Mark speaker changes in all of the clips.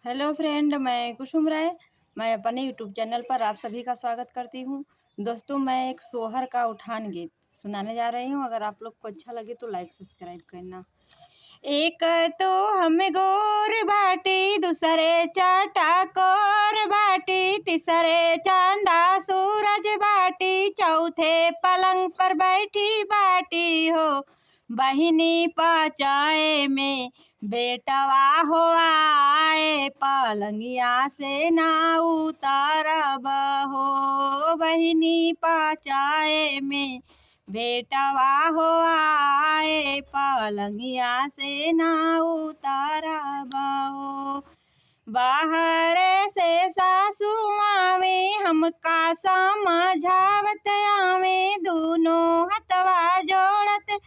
Speaker 1: Hello friend, मैं कुसुम राय। मैं अपने यूट्यूब चैनल पर आप सभी का स्वागत करती हूँ। दोस्तों, मैं एक सोहर का उठान गीत सुनाने जा रही हूँ। अगर आप लोग को अच्छा लगे तो लाइक सब्सक्राइब करना। एक तो हम गोर बाटी, दूसरे चाटा कोर बाटी, तीसरे चांदा सूरज बाटी, चौथे पलंग पर बैठी बाटी हो। बहिनी पचाए में बेटवा हो आए, पलंगिया से ना उतारब हो। बहिनी पचाए में बेटवा हो आए, पलंगिया से ना उतारब हो। बाहर से सासू आवे, हमका समझावत आवे, दोनों हथवा जोड़त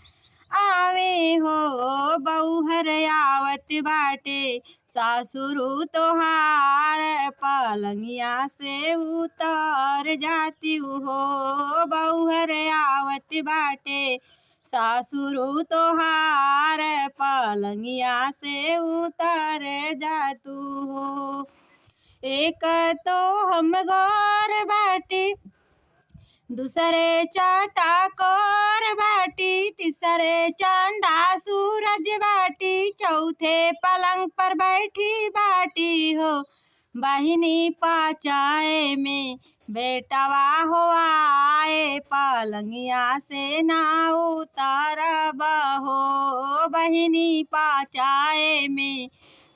Speaker 1: आवे हो। बौहर आवत बाटे सासुरु तोहार, पलंगिया से उतर जाती हो। बौहर आवत बाटे सासुरु तोहार, पलंगिया से उतर जातू हो। एक तो हम गौर बाटी, दूसरे चाटा कोर बाटी, तीसरे चांदा सूरज बाटी, चौथे पलंग पर बैठी बाटी हो। बहिनी पचाए में बेटवा हो आए, पलंगिया से ना उतारब हो। बहिनी पचाए में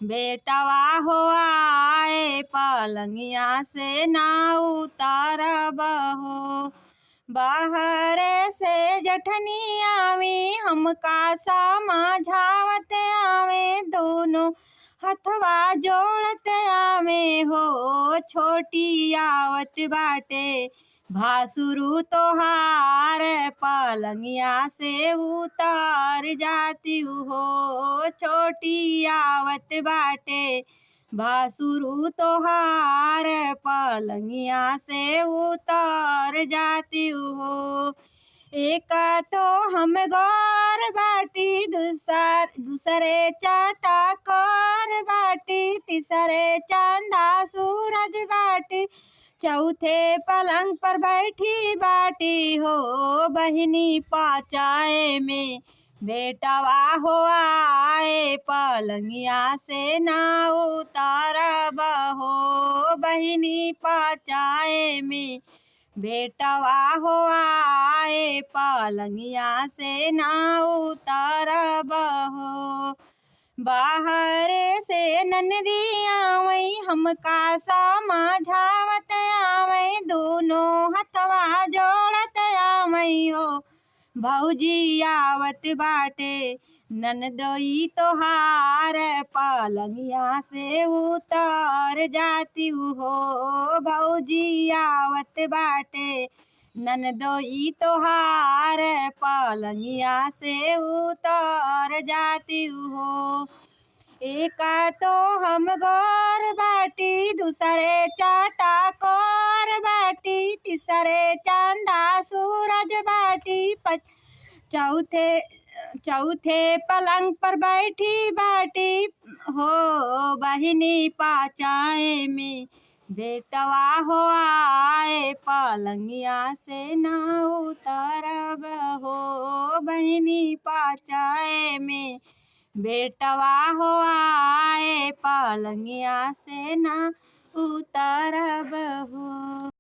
Speaker 1: बेटवा हो आए, पलंगिया से ना उतारब हो। बाहर से जठनी आवे, हमका समझावत आवे, दोनों हथवा जोड़त आवे हो। छोटी आवत बाटे भासुरु तोहार, पलंगिया से उतर जाती हो। छोटी आवत बाटे भासुरु तोहार, पलंगिया से उतर जाती हो। एक तो हम गौर बाटी, दूसरे चाटा कोर बाटी, तीसरे चांदा सूरज बाटी, चौथे पलंग पर बैठी बाटी हो। बहिनी पचाए में बेटवा हो आए, पलंगिया से ना उतारब हो। बहिनी पचाए में बेटवा हो आए, पलंगिया से ना उतारब हो। बाहर से ननदी आवई, हमका समझावत आवई, दोनों हथवा जोड़त आवई हो। भौजी आवत बाटे ननदोई तोहार, पलंगिया से उतर जाती हो। भौजी आवत बाटे ननदोई तोहार, पलंगिया से उतर जाती हो। एक तो हम गौर बाटी, दूसरे चाटा कोर बाटी, तीसरे चांदा सूरज बाटी, चौथे पलंग पर बैठी बाटी हो। बहिनी पचाए में बेटवा हो आए, पलंगिया से ना उतारब हो। बहिनी पचाए में बेटवा हो आए, पलंगिया से ना उतारब।